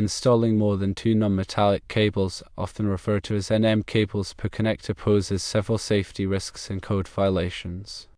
installing more than 2 non-metallic cables, often referred to as NM cables per connector, poses several safety risks and code violations.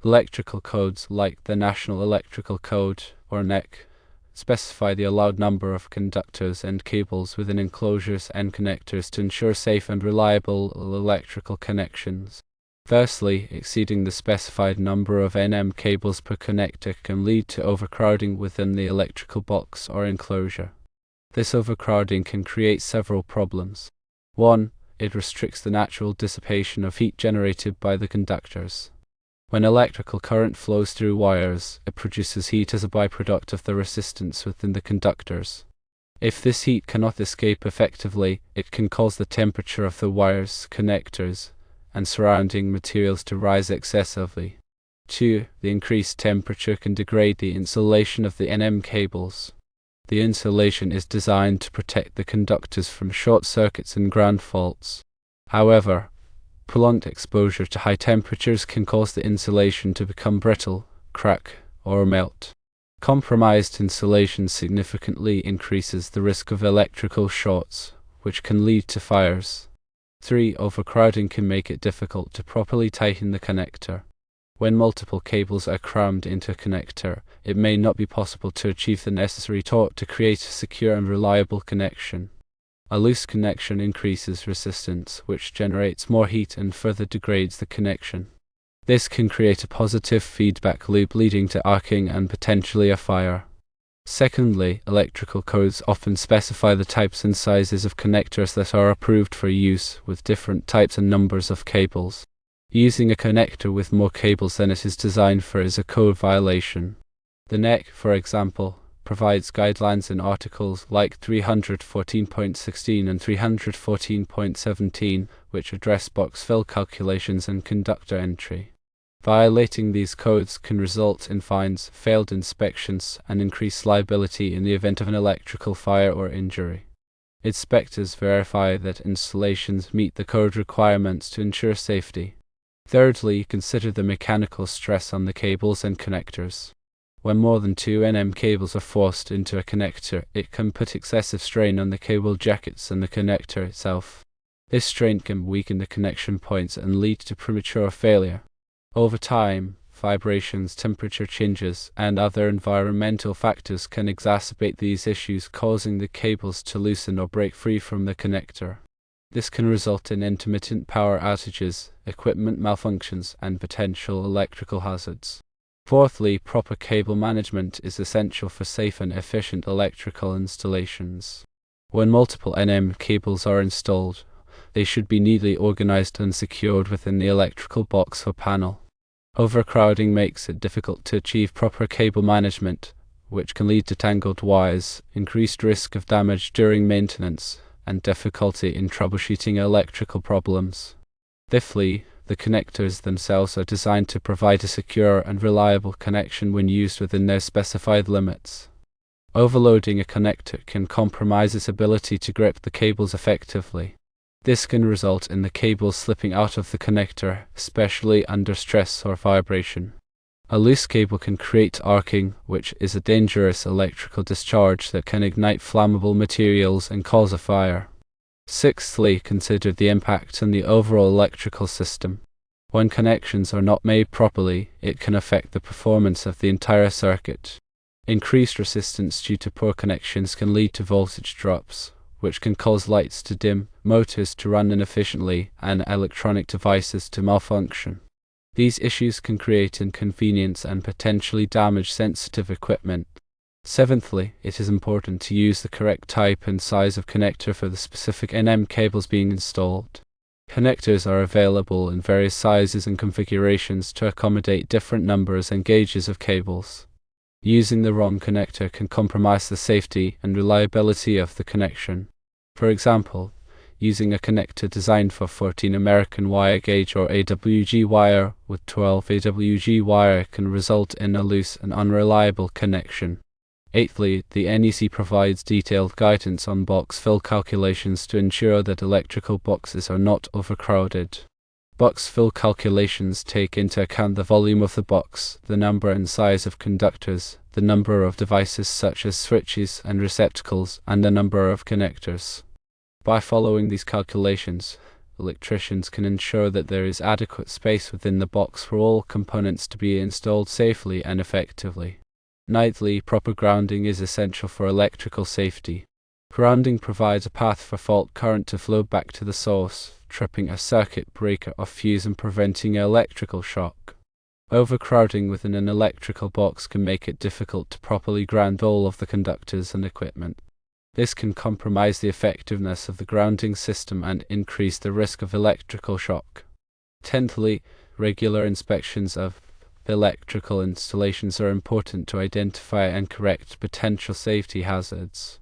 Electrical codes like the National Electrical Code, or NEC, specify the allowed number of conductors and cables within enclosures and connectors to ensure safe and reliable electrical connections. Firstly, exceeding the specified number of NM cables per connector can lead to overcrowding within the electrical box or enclosure. This overcrowding can create several problems. 1. It restricts the natural dissipation of heat generated by the conductors. When electrical current flows through wires, it produces heat as a byproduct of the resistance within the conductors. If this heat cannot escape effectively, it can cause the temperature of the wires, connectors, and surrounding materials to rise excessively. 2. The increased temperature can degrade the insulation of the NM cables. The insulation is designed to protect the conductors from short circuits and ground faults. However, prolonged exposure to high temperatures can cause the insulation to become brittle, crack, or melt. Compromised insulation significantly increases the risk of electrical shorts, which can lead to fires. 3. Overcrowding can make it difficult to properly tighten the connector. When multiple cables are crammed into a connector, it may not be possible to achieve the necessary torque to create a secure and reliable connection. A loose connection increases resistance, which generates more heat and further degrades the connection. This can create a positive feedback loop leading to arcing and potentially a fire. Secondly, electrical codes often specify the types and sizes of connectors that are approved for use with different types and numbers of cables. Using a connector with more cables than it is designed for is a code violation. The NEC, for example, provides guidelines in articles like 314.16 and 314.17, which address box fill calculations and conductor entry. Violating these codes can result in fines, failed inspections, and increased liability in the event of an electrical fire or injury. Inspectors verify that installations meet the code requirements to ensure safety. Thirdly, consider the mechanical stress on the cables and connectors. When more than 2 NM cables are forced into a connector, it can put excessive strain on the cable jackets and the connector itself. This strain can weaken the connection points and lead to premature failure. Over time, vibrations, temperature changes, and other environmental factors can exacerbate these issues, causing the cables to loosen or break free from the connector. This can result in intermittent power outages, equipment malfunctions, and potential electrical hazards. Fourthly, proper cable management is essential for safe and efficient electrical installations. When multiple NM cables are installed, they should be neatly organized and secured within the electrical box or panel. Overcrowding makes it difficult to achieve proper cable management, which can lead to tangled wires, increased risk of damage during maintenance, and difficulty in troubleshooting electrical problems. Fifthly, the connectors themselves are designed to provide a secure and reliable connection when used within their specified limits. Overloading a connector can compromise its ability to grip the cables effectively. This can result in the cable slipping out of the connector, especially under stress or vibration. A loose cable can create arcing, which is a dangerous electrical discharge that can ignite flammable materials and cause a fire. Sixthly, consider the impact on the overall electrical system. When connections are not made properly, it can affect the performance of the entire circuit. Increased resistance due to poor connections can lead to voltage drops, which can cause lights to dim, motors to run inefficiently, and electronic devices to malfunction. These issues can create inconvenience and potentially damage sensitive equipment. Seventhly, it is important to use the correct type and size of connector for the specific NM cables being installed. Connectors are available in various sizes and configurations to accommodate different numbers and gauges of cables. Using the wrong connector can compromise the safety and reliability of the connection. For example, using a connector designed for 14 American wire gauge or AWG wire with 12 AWG wire can result in a loose and unreliable connection. Eighthly, the NEC provides detailed guidance on box fill calculations to ensure that electrical boxes are not overcrowded. Box fill calculations take into account the volume of the box, the number and size of conductors, the number of devices such as switches and receptacles, and the number of connectors. By following these calculations, electricians can ensure that there is adequate space within the box for all components to be installed safely and effectively. Ninthly, proper grounding is essential for electrical safety. Grounding provides a path for fault current to flow back to the source, tripping a circuit breaker or fuse and preventing an electrical shock. Overcrowding within an electrical box can make it difficult to properly ground all of the conductors and equipment. This can compromise the effectiveness of the grounding system and increase the risk of electrical shock. Tenthly, regular inspections of electrical installations are important to identify and correct potential safety hazards.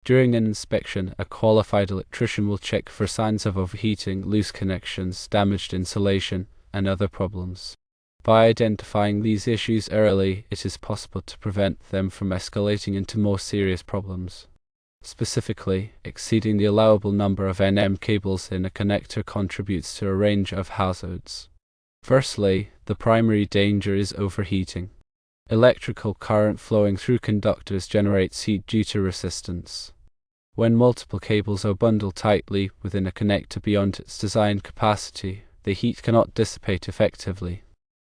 During an inspection, a qualified electrician will check for signs of overheating, loose connections, damaged insulation, and other problems. By identifying these issues early, it is possible to prevent them from escalating into more serious problems. Specifically, exceeding the allowable number of NM cables in a connector contributes to a range of hazards. Firstly, the primary danger is overheating. Electrical current flowing through conductors generates heat due to resistance. When multiple cables are bundled tightly within a connector beyond its designed capacity, the heat cannot dissipate effectively.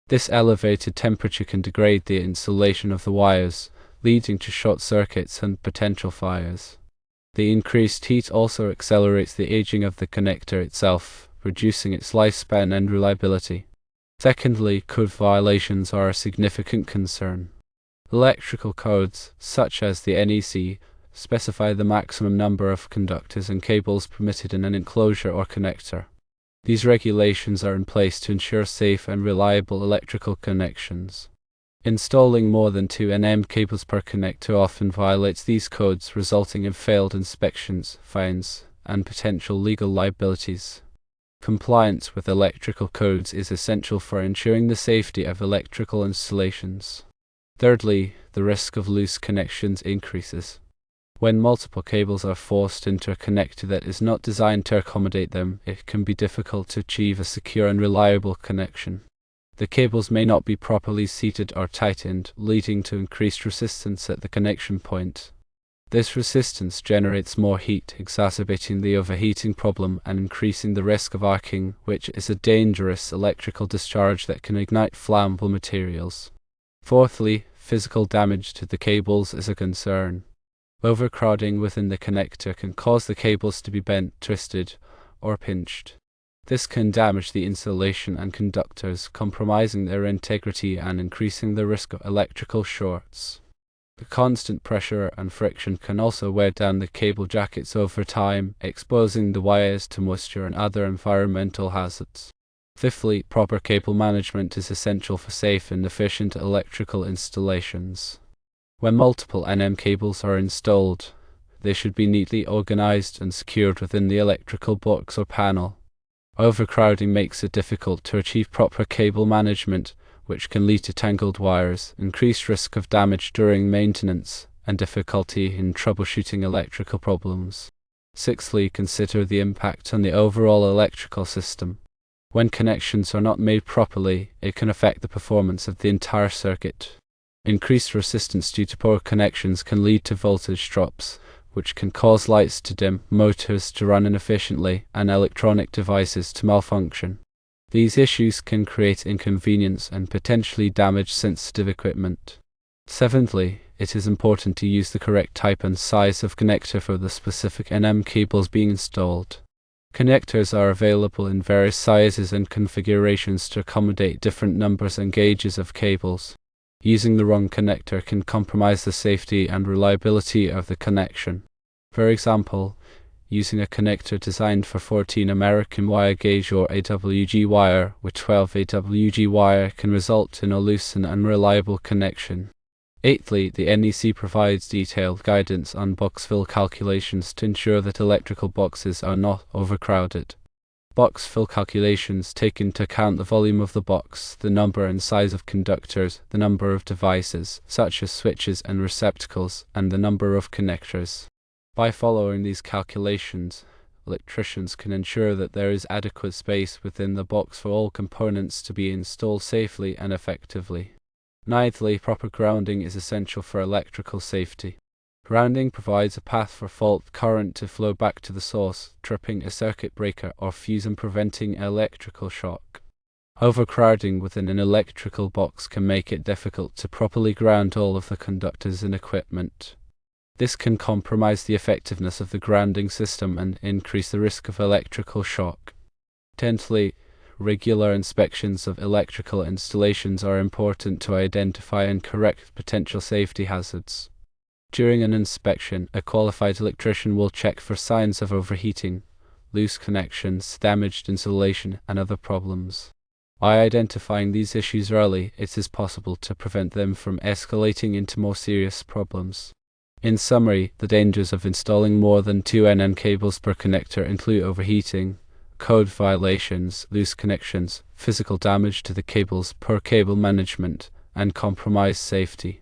This elevated temperature can degrade the insulation of the wires, leading to short circuits and potential fires. The increased heat also accelerates the aging of the connector itself, reducing its lifespan and reliability. Secondly, code violations are a significant concern. Electrical codes, such as the NEC, specify the maximum number of conductors and cables permitted in an enclosure or connector. These regulations are in place to ensure safe and reliable electrical connections. Installing more than 2 NM cables per connector often violates these codes, resulting in failed inspections, fines, and potential legal liabilities. Compliance with electrical codes is essential for ensuring the safety of electrical installations. Thirdly, the risk of loose connections increases. When multiple cables are forced into a connector that is not designed to accommodate them, it can be difficult to achieve a secure and reliable connection. The cables may not be properly seated or tightened, leading to increased resistance at the connection point. This resistance generates more heat, exacerbating the overheating problem and increasing the risk of arcing, which is a dangerous electrical discharge that can ignite flammable materials. Fourthly, physical damage to the cables is a concern. Overcrowding within the connector can cause the cables to be bent, twisted, or pinched. This can damage the insulation and conductors, compromising their integrity and increasing the risk of electrical shorts. The constant pressure and friction can also wear down the cable jackets over time, exposing the wires to moisture and other environmental hazards. Fifthly, proper cable management is essential for safe and efficient electrical installations. When multiple NM cables are installed, they should be neatly organized and secured within the electrical box or panel. Overcrowding makes it difficult to achieve proper cable management, which can lead to tangled wires, increased risk of damage during maintenance, and difficulty in troubleshooting electrical problems. Sixthly, consider the impact on the overall electrical system. When connections are not made properly, it can affect the performance of the entire circuit. Increased resistance due to poor connections can lead to voltage drops, which can cause lights to dim, motors to run inefficiently, and electronic devices to malfunction. These issues can create inconvenience and potentially damage sensitive equipment. Seventhly, it is important to use the correct type and size of connector for the specific NM cables being installed. Connectors are available in various sizes and configurations to accommodate different numbers and gauges of cables. Using the wrong connector can compromise the safety and reliability of the connection. For example, using a connector designed for 14 American wire gauge or AWG wire with 12 AWG wire can result in a loose and unreliable connection. Eighthly, the NEC provides detailed guidance on box fill calculations to ensure that electrical boxes are not overcrowded. Box fill calculations take into account the volume of the box, the number and size of conductors, the number of devices, such as switches and receptacles, and the number of connectors. By following these calculations, electricians can ensure that there is adequate space within the box for all components to be installed safely and effectively. Ninthly, proper grounding is essential for electrical safety. Grounding provides a path for fault current to flow back to the source, tripping a circuit breaker or fuse and preventing electrical shock. Overcrowding within an electrical box can make it difficult to properly ground all of the conductors and equipment. This can compromise the effectiveness of the grounding system and increase the risk of electrical shock. Tenthly, regular inspections of electrical installations are important to identify and correct potential safety hazards. During an inspection, a qualified electrician will check for signs of overheating, loose connections, damaged insulation, and other problems. By identifying these issues early, it is possible to prevent them from escalating into more serious problems. In summary, the dangers of installing more than 2 NM cables per connector include overheating, code violations, loose connections, physical damage to the cables, poor cable management, and compromised safety.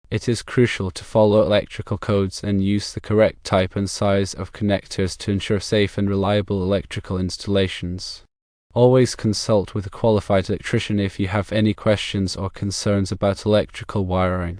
It is crucial to follow electrical codes and use the correct type and size of connectors to ensure safe and reliable electrical installations. Always consult with a qualified electrician if you have any questions or concerns about electrical wiring.